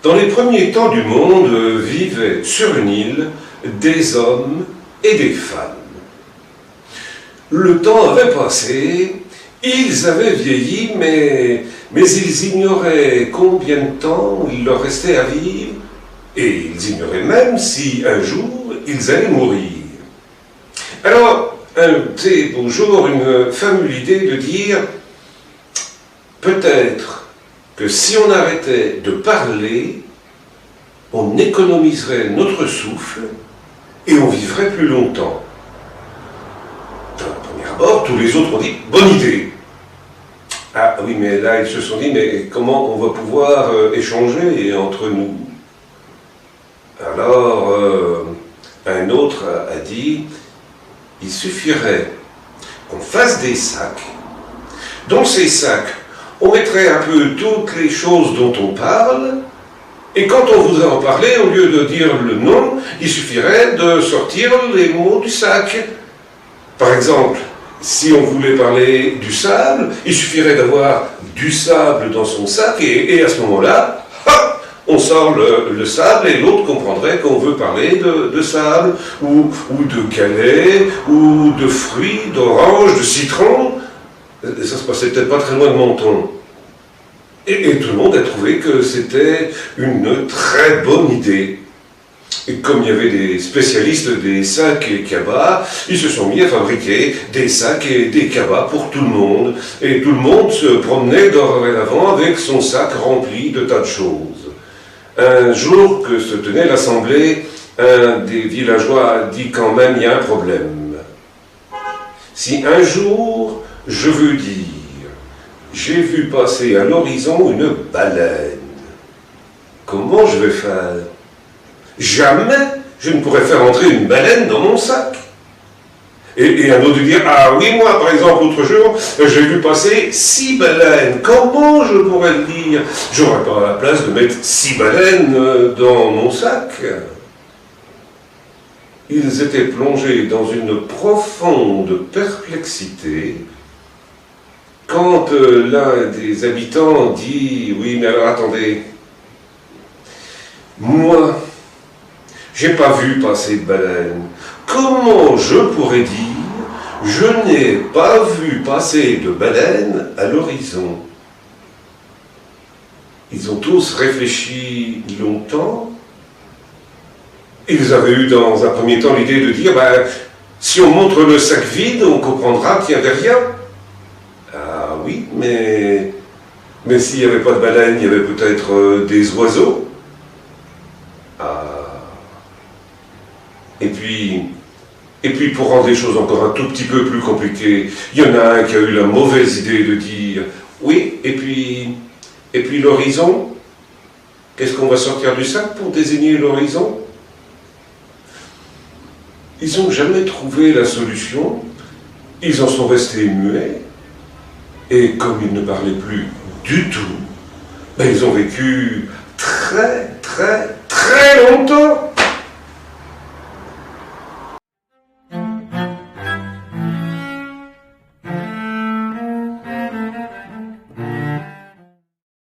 Dans les premiers temps du monde vivaient sur une île des hommes et des femmes. Le temps avait passé, ils avaient vieilli, mais ils ignoraient combien de temps il leur restait à vivre, et ils ignoraient même si un jour ils allaient mourir. Alors, un beau jour, une femme eut l'idée de dire « Peut-être que si on arrêtait de parler, on économiserait notre souffle et on vivrait plus longtemps. » Dans le premier abord, tous les autres ont dit « Bonne idée !» Ah oui, mais là, ils se sont dit « Mais comment on va pouvoir échanger entre nous ?» Alors, un autre a dit « Il suffirait qu'on fasse des sacs. Dans ces sacs, on mettrait un peu toutes les choses dont on parle, et quand on voudrait en parler, au lieu de dire le nom, il suffirait de sortir les mots du sac. Par exemple, si on voulait parler du sable, il suffirait d'avoir du sable dans son sac, et à ce moment-là, on sort le sable et l'autre comprendrait qu'on veut parler de sable, ou de galets, ou de fruits, d'oranges, de citron. Ça se passait peut-être pas très loin de Menton. Et tout le monde a trouvé que c'était une très bonne idée. Et comme il y avait des spécialistes des sacs et cabas, ils se sont mis à fabriquer des sacs et des cabas pour tout le monde. Et tout le monde se promenait dorénavant avec son sac rempli de tas de choses. Un jour que se tenait l'assemblée, un des villageois a dit quand même il y a un problème. Si un jour je veux dire j'ai vu passer à l'horizon une baleine, comment je vais faire? Jamais je ne pourrais faire entrer une baleine dans mon sac. Et un autre dit ah oui, moi par exemple l'autre jour j'ai vu passer 6 baleines, comment je pourrais le dire? J'aurais pas la place de mettre 6 baleines dans mon sac. Ils étaient plongés dans une profonde perplexité quand l'un des habitants dit oui mais alors attendez, moi j'ai pas vu passer de baleine. Comment je pourrais dire « Je n'ai pas vu passer de baleine à l'horizon » Ils ont tous réfléchi longtemps. Ils avaient eu dans un premier temps l'idée de dire si on montre le sac vide, on comprendra qu'il n'y avait rien. Ah oui, mais s'il n'y avait pas de baleine, il y avait peut-être des oiseaux. Et puis, pour rendre les choses encore un tout petit peu plus compliquées, il y en a un qui a eu la mauvaise idée de dire « Oui, et puis l'horizon, qu'est-ce qu'on va sortir du sac pour désigner l'horizon ?» Ils n'ont jamais trouvé la solution, ils en sont restés muets, et comme ils ne parlaient plus du tout, ils ont vécu très, très, très longtemps.